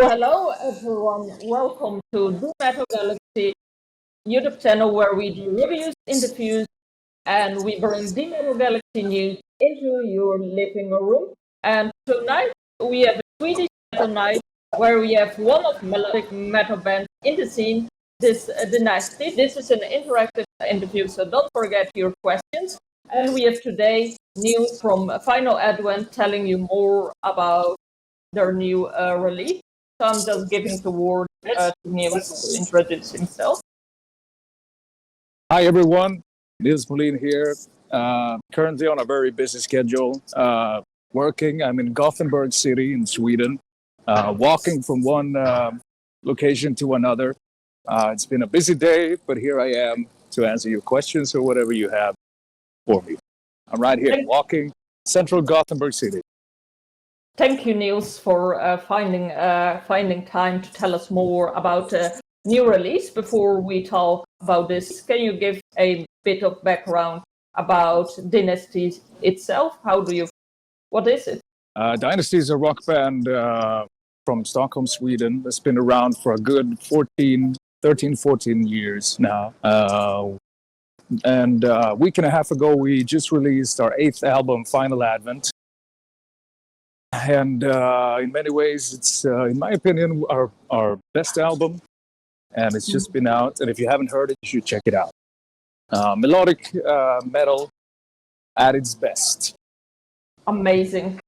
Hello everyone. Welcome to Do Metal Galaxy YouTube channel where we do reviews, interviews, and we bring the Metal Galaxy news into your living room. And tonight we have a Swedish metal night where we have one of melodic metal bands in the scene, this Dynasty. This is an interactive interview, so don't forget your questions. And we have today Nils from Final Advent telling you more about their new release. So I'm just giving the word to Nils to introduce himself. Hi everyone, Nils Molin here. Currently on a very busy schedule, working. I'm in Gothenburg City in Sweden, walking from one location to another. It's been a busy day, but here I am to answer your questions or whatever you have for me. I'm right here, walking central Gothenburg City. Thank you, Nils, for finding time to tell us more about the new release. Before we talk about this, can you give a bit of background about Dynasty itself? What is it? Dynasty is a rock band from Stockholm, Sweden. That's been around for a good 13-14 years now. And a week and a half ago, we just released our 8th album, Final Advent. And in many ways, it's, in my opinion, our best album. And it's just been out. And if you haven't heard it, you should check it out. Melodic metal at its best. Amazing.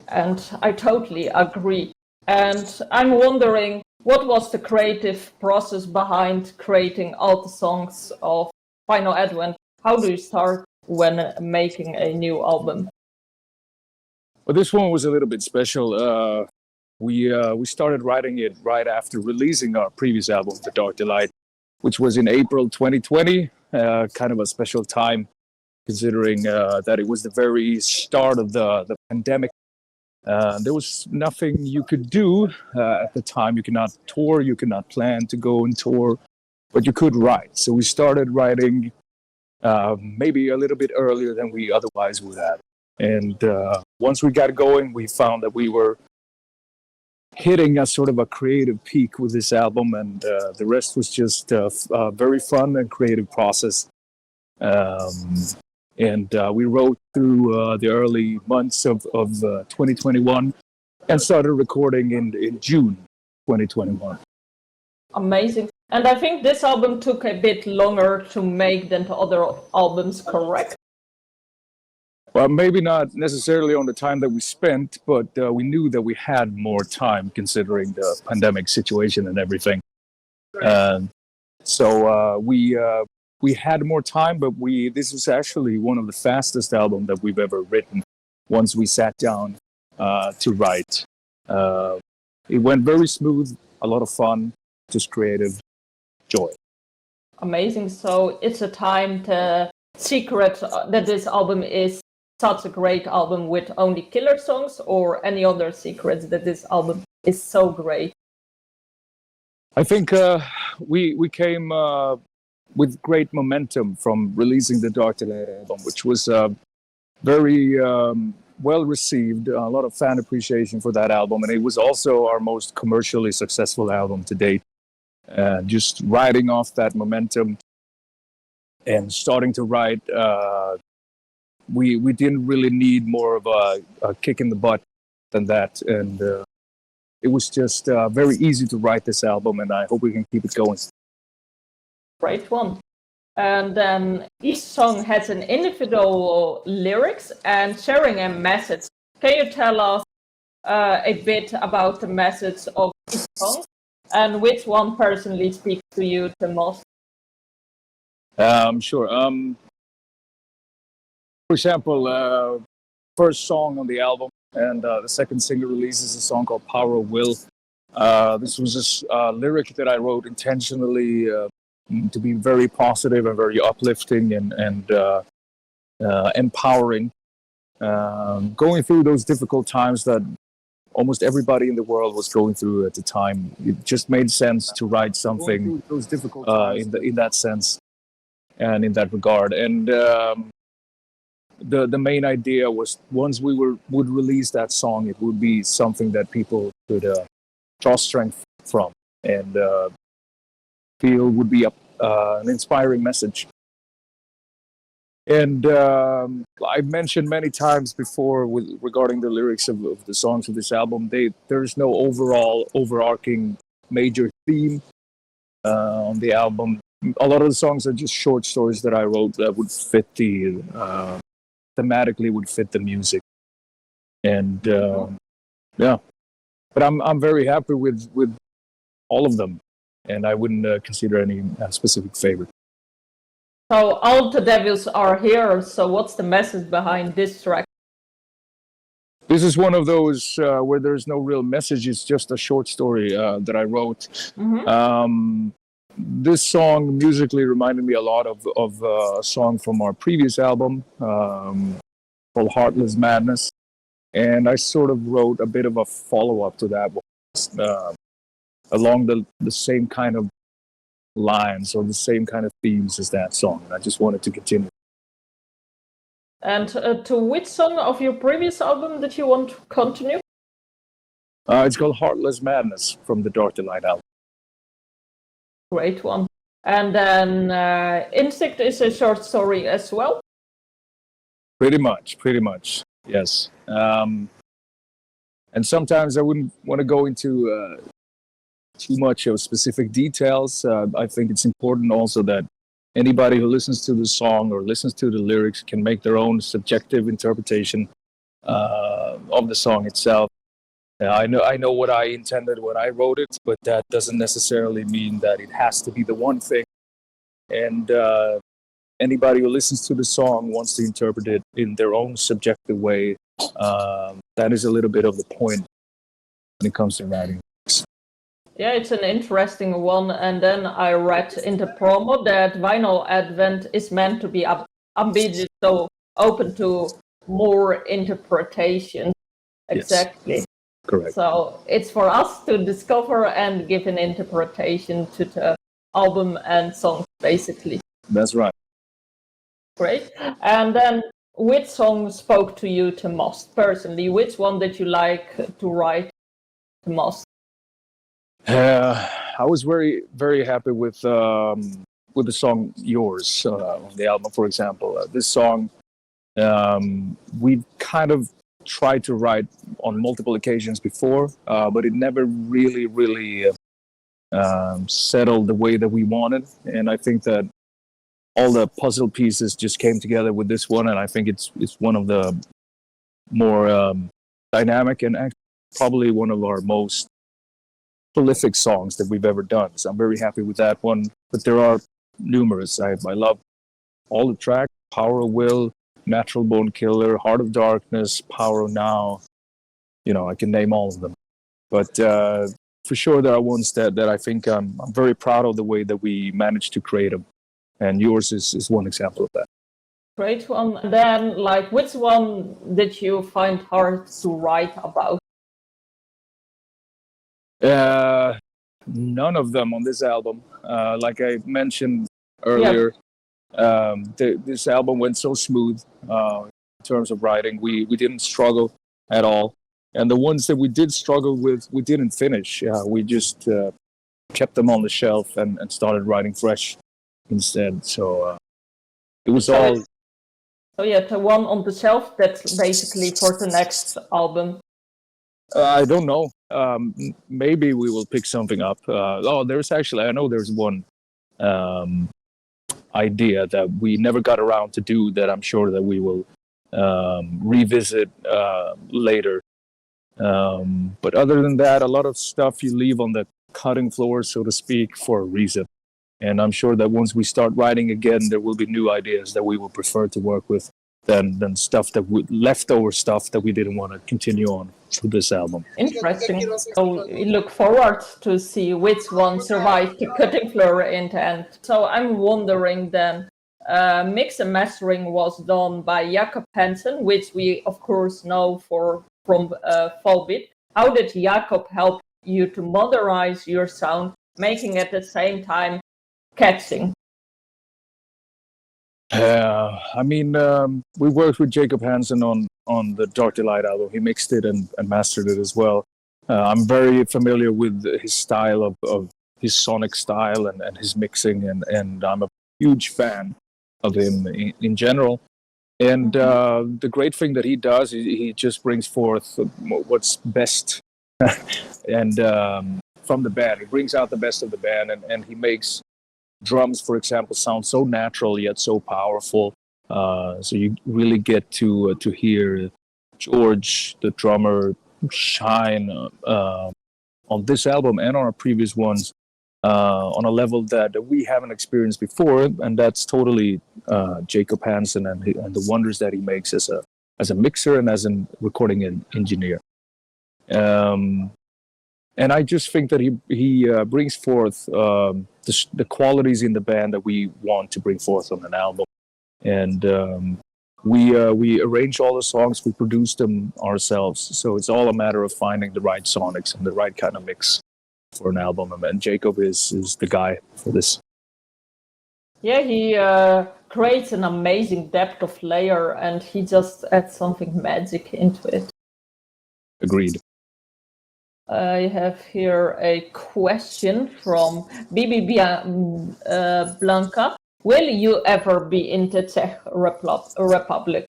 And I totally agree. And I'm wondering, what was the creative process behind creating all the songs of Final Advent? How do you start when making a new album? Well, this one was a little bit special. We started writing it right after releasing our previous album, The Dark Delight, which was in April 2020. Kind of a special time, considering that it was the very start of the pandemic. There was nothing you could do at the time. You could not tour, you could not plan to go and tour, but you could write. So we started writing maybe a little bit earlier than we otherwise would have. And once we got going, we found that we were hitting a sort of a creative peak with this album, and the rest was just a very fun and creative process. And we wrote through the early months of 2021 and started recording in June 2021. Amazing. And I think this album took a bit longer to make than the other albums, correct? Well, maybe not necessarily on the time that we spent, but we knew that we had more time considering the pandemic situation and everything. So we had more time, but this was actually one of the fastest albums that we've ever written once we sat down to write. It went very smooth, a lot of fun, just creative joy. Amazing. So it's a time to secret that this album is such a great album with only killer songs, or any other secrets that this album is so great? I think we came with great momentum from releasing the Dark Delight album, which was very well received, a lot of fan appreciation for that album, and it was also our most commercially successful album to date. Just riding off that momentum and starting to write, we didn't really need more of a kick in the butt than that, and it was just very easy to write this album, and I hope we can keep it going. Great one. And then each song has an individual lyrics and sharing a message. Can you tell us a bit about the message of each song, and which one personally speaks to you the most? Sure. For example, first song on the album, and the second single release is a song called "Power of Will." This was a lyric that I wrote intentionally to be very positive and very uplifting and empowering. Going through those difficult times that almost everybody in the world was going through at the time, it just made sense to write something in that sense and in that regard. And the main idea was once we would release that song, it would be something that people could draw strength from and feel would be an inspiring message. And I've mentioned many times before regarding the lyrics of the songs of this album, there's no overarching major theme on the album. A lot of the songs are just short stories that I wrote that would fit thematically would fit the music. And yeah, but I'm very happy with all of them, and I wouldn't consider any specific favorite. So all the devils are here. So what's the message behind this track? This is one of those where there's no real message. It's just a short story that I wrote. Mm-hmm. This song musically reminded me a lot of a song from our previous album called "Heartless Madness," and I sort of wrote a bit of a follow-up to that one, along the same kind of lines or the same kind of themes as that song. And I just wanted to continue. And to which song of your previous album did you want to continue? It's called "Heartless Madness" from the Dark Delight album. Great one. And then Instinct is a short story as well? Pretty much, yes. And sometimes I wouldn't want to go into too much of specific details. I think it's important also that anybody who listens to the song or listens to the lyrics can make their own subjective interpretation of the song itself. I know what I intended when I wrote it, but that doesn't necessarily mean that it has to be the one thing. And anybody who listens to the song wants to interpret it in their own subjective way. That is a little bit of the point when it comes to writing. Yeah, it's an interesting one. And then I read in the promo that Vinyl Advent is meant to be ambiguous, so open to more interpretation. Exactly. Yes, correct. So it's for us to discover and give an interpretation to the album and songs, basically. That's right. Great. And then which song spoke to you the most personally? Which one did you like to write the most? I was very, very happy with the song "Yours" on the album, for example. This song, we've kind of tried to write on multiple occasions before, but it never really settled the way that we wanted. And I think that all the puzzle pieces just came together with this one, and I think it's one of the more dynamic and probably one of our most prolific songs that we've ever done. So I'm very happy with that one. But there are numerous. I love all the tracks: "Power of Will," "Natural Born Killer," "Heart of Darkness," "Power of Now." I can name all of them. But for sure, there are ones that I think I'm very proud of the way that we managed to create them. And "Yours" is one example of that. Great one. And then, which one did you find hard to write about? None of them on this album. Like I mentioned earlier, this album went so smooth in terms of writing. We didn't struggle at all. And the ones that we did struggle with, we didn't finish. We just kept them on the shelf and started writing fresh instead. So it was all... So yeah, the one on the shelf, that's basically for the next album. I don't know. Maybe we will pick something up. I know there's one idea that we never got around to do that I'm sure that we will revisit later. But other than that, a lot of stuff you leave on the cutting floor, so to speak, for a reason. And I'm sure that once we start writing again, there will be new ideas that we will prefer to work with than stuff leftover stuff that we didn't want to continue on for this album. Interesting. So we look forward to see which one survived the cutting floor in the end. So I'm wondering then, mix and mastering was done by Jacob Hansen, which we of course know from Volbeat. How did Jacob help you to modernize your sound, making at the same time catching? We worked with Jacob Hansen on the Dark Delight album. He mixed it and mastered it as well. I'm very familiar with his style of his sonic style and his mixing, and I'm a huge fan of him in general. And the great thing that he does is he just brings forth what's best and from the band. He brings out the best of the band, and he makes drums, for example, sound so natural yet so powerful. So you really get to hear George, the drummer, shine on this album and on our previous ones on a level that we haven't experienced before, and that's totally Jacob Hansen and the wonders that he makes as a mixer and as a recording engineer. And I just think that he brings forth the qualities in the band that we want to bring forth on an album. And we arrange all the songs, we produce them ourselves. So it's all a matter of finding the right sonics and the right kind of mix for an album. And Jacob is the guy for this. Yeah, he creates an amazing depth of layer, and he just adds something magic into it. Agreed. I have here a question from Bibi Blanca. Will you ever be in the Czech Republic?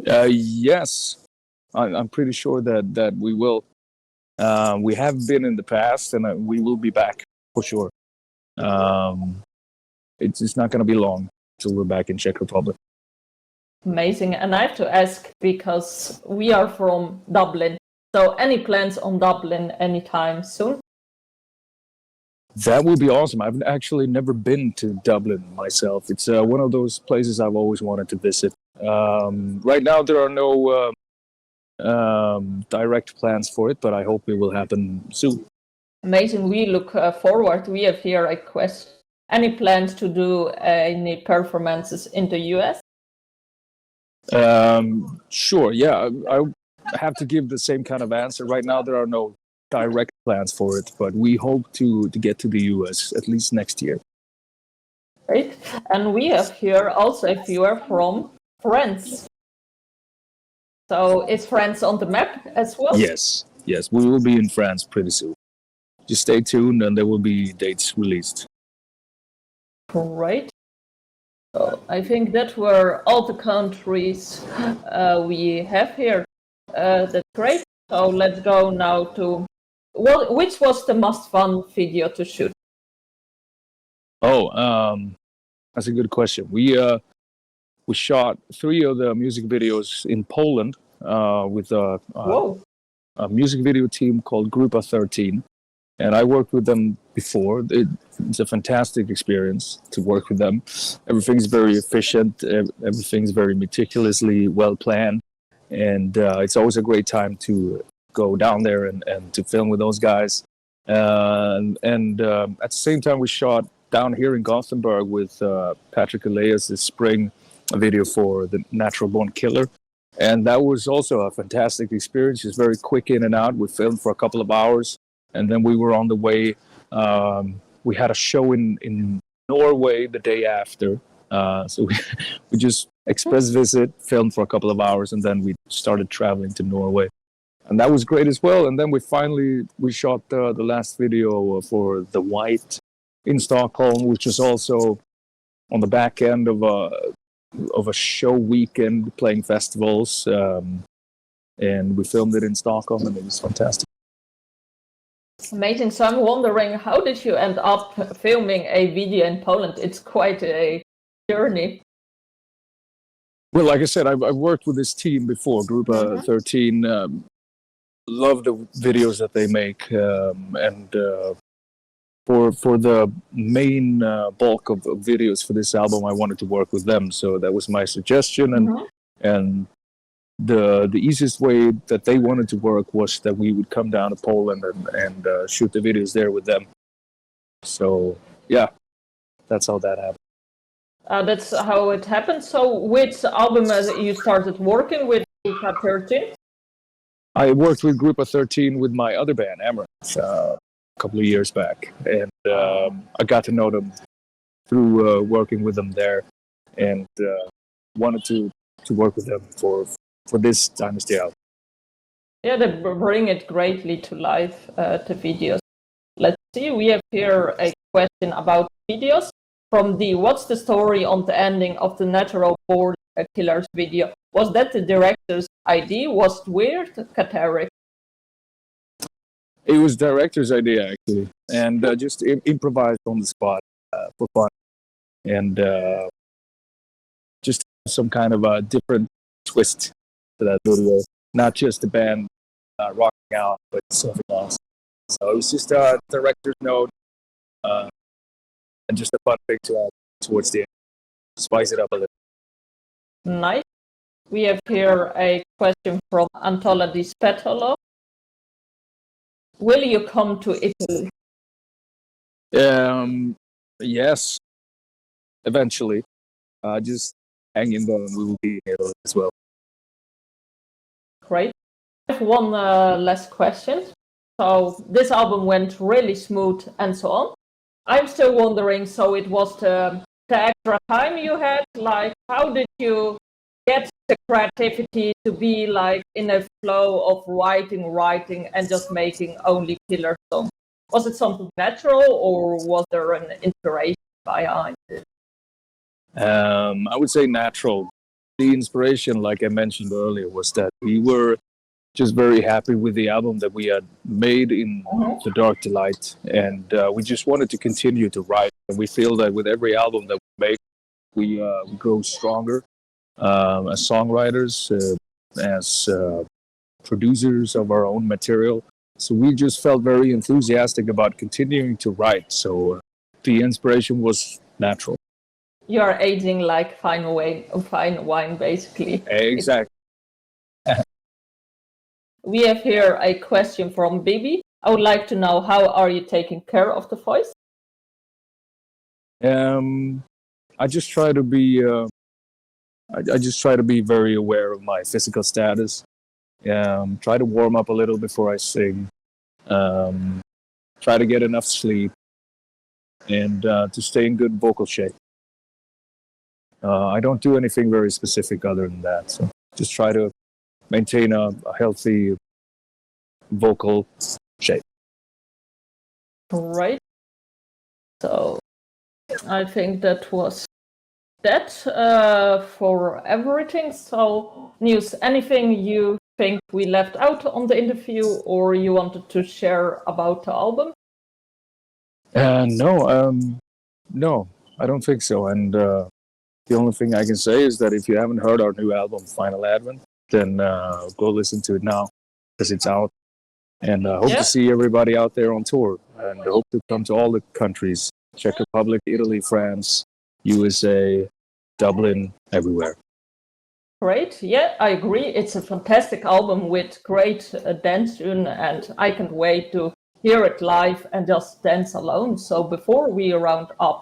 Yes, I'm pretty sure that we will. We have been in the past, and we will be back for sure. It's not going to be long till we're back in Czech Republic. Amazing. And I have to ask, because we are from Dublin, so any plans on Dublin anytime soon? That would be awesome. I've actually never been to Dublin myself. It's one of those places I've always wanted to visit. Right now, there are no direct plans for it, but I hope it will happen soon. Amazing. We look forward. We have here a question. Any plans to do any performances in the US? Sure, yeah. I have to give the same kind of answer. Right now, there are no direct plans for it, but we hope to get to the US at least next year. Great. And we have here also a viewer from France. So is France on the map as well? Yes, we will be in France pretty soon. Just stay tuned and there will be dates released. Great. So I think that were all the countries we have here. That's great. So let's go now to which was the most fun video to shoot? Oh, that's a good question. We shot 3 of the music videos in Poland with a music video team called Grupa 13. And I worked with them before. It's a fantastic experience to work with them. Everything's very efficient. Everything's very meticulously well planned. And it's always a great time to go down there and to film with those guys. And at the same time, we shot down here in Gothenburg with Patrick Elias this spring a video for the Natural Born Killer. And that was also a fantastic experience. It's very quick in and out. We filmed for a couple of hours. And then we were on the way. We had a show in Norway the day after. So we just express visit, filmed for a couple of hours, and then we started traveling to Norway. And that was great as well. And then we shot the last video for The White in Stockholm, which was also on the back end of a show weekend playing festivals. And we filmed it in Stockholm, and it was fantastic. Amazing. So I'm wondering, how did you end up filming a video in Poland? It's quite a journey. Well, like I said, I've worked with this team before, Grupa 13. Love the videos that they make. And for the main bulk of videos for this album, I wanted to work with them. So that was my suggestion, and the easiest way that they wanted to work was that we would come down to Poland and shoot the videos there with them. So yeah, that's how that happened. That's how it happened. So which album you started working with Group 13? I worked with Group of 13 with my other band, Amaranth, a couple of years back. And I got to know them through working with them there, and wanted to work with them for this Dynasty album. Yeah, they bring it greatly to life, the videos. Let's see, we have here a question about videos. From the what's the story on the ending of the Natural Born Killers video? Was that the director's idea? Was it weird, cathartic? It was director's idea, actually, and just improvised on the spot for fun, and just some kind of a different twist to that video. Not just the band rocking out, but something else. So it was just a director's note, and just a fun thing to add towards the end. Spice it up a little. Nice. We have here a question from Antola Di Spetolo. Will you come to Italy? Yes, eventually. Just hang in there, and we will be in Italy as well. Great. I have one last question. So this album went really smooth and so on. I'm still wondering, so it was the extra time you had, like how did you get the creativity to be like in a flow of writing and just making only killer songs? Was it something natural, or was there an inspiration behind it? I would say natural. The inspiration, like I mentioned earlier, was that we were just very happy with the album that we had made in The Dark Delight, and we just wanted to continue to write. And we feel that with every album that we make, we grow stronger as songwriters, as producers of our own material. So we just felt very enthusiastic about continuing to write. So the inspiration was natural. You are aging like fine wine, basically. Exactly. We have here a question from Bibi. I would like to know, how are you taking care of the voice? I just try to be. I just try to be very aware of my physical status. Try to warm up a little before I sing. Try to get enough sleep, and to stay in good vocal shape. I don't do anything very specific other than that. So just try to maintain a healthy vocal shape. Right. So I think that was that for everything. So Nils, anything you think we left out on the interview, or you wanted to share about the album? No, I don't think so. And the only thing I can say is that if you haven't heard our new album, Final Advent, then go listen to it now, because it's out. And I hope to see everybody out there on tour. And I hope to come to all the countries: Czech Republic, Italy, France, USA, Dublin, everywhere. Great. Yeah, I agree. It's a fantastic album with great dance tune, and I can't wait to hear it live and just dance alone. So before we round up,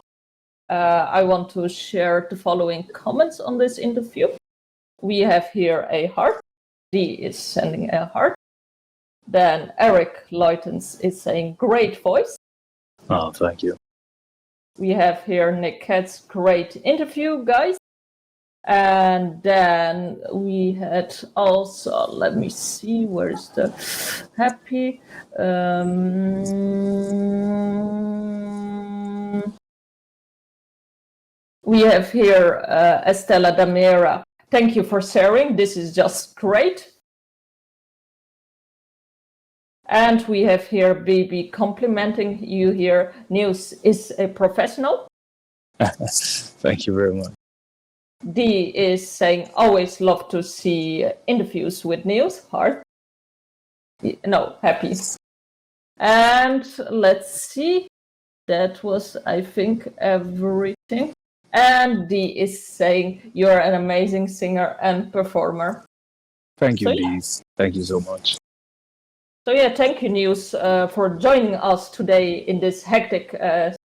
I want to share the following comments on this interview. We have here a heart. D is sending a heart. Then Eric Leutens is saying, great voice. Oh, thank you. We have here Nick Katz, great interview, guys. And then we had also, let me see, where's the happy? We have here Estela Damera. Thank you for sharing. This is just great. And we have here Baby complimenting you here. Nils is a professional. Thank you very much. D is saying, always love to see interviews with Nils. Heart. No, happy. And let's see. That was, I think, everything. And Dee is saying you're an amazing singer and performer. Thank you, So, Dee. Thank you so much. So yeah, thank you, Nils, for joining us today in this hectic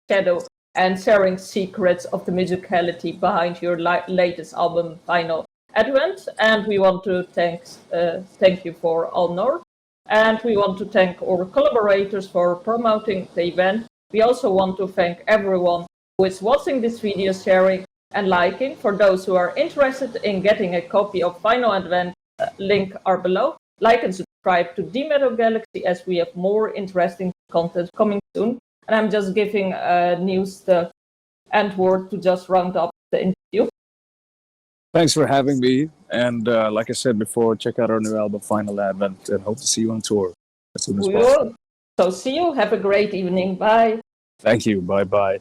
schedule and sharing secrets of the musicality behind your latest album, Final Advent. And we want to thank you for honor. And we want to thank our collaborators for promoting the event. We also want to thank everyone who is watching this video, sharing and liking. For those who are interested in getting a copy of Final Advent, link are below. Like and subscribe to the Metal Galaxy as we have more interesting content coming soon. And I'm just giving Nils the end word to just round up the interview. Thanks for having me. And like I said before, check out our new album, Final Advent, and hope to see you on tour as soon as possible. So see you. Have a great evening. Bye. Thank you. Bye-bye.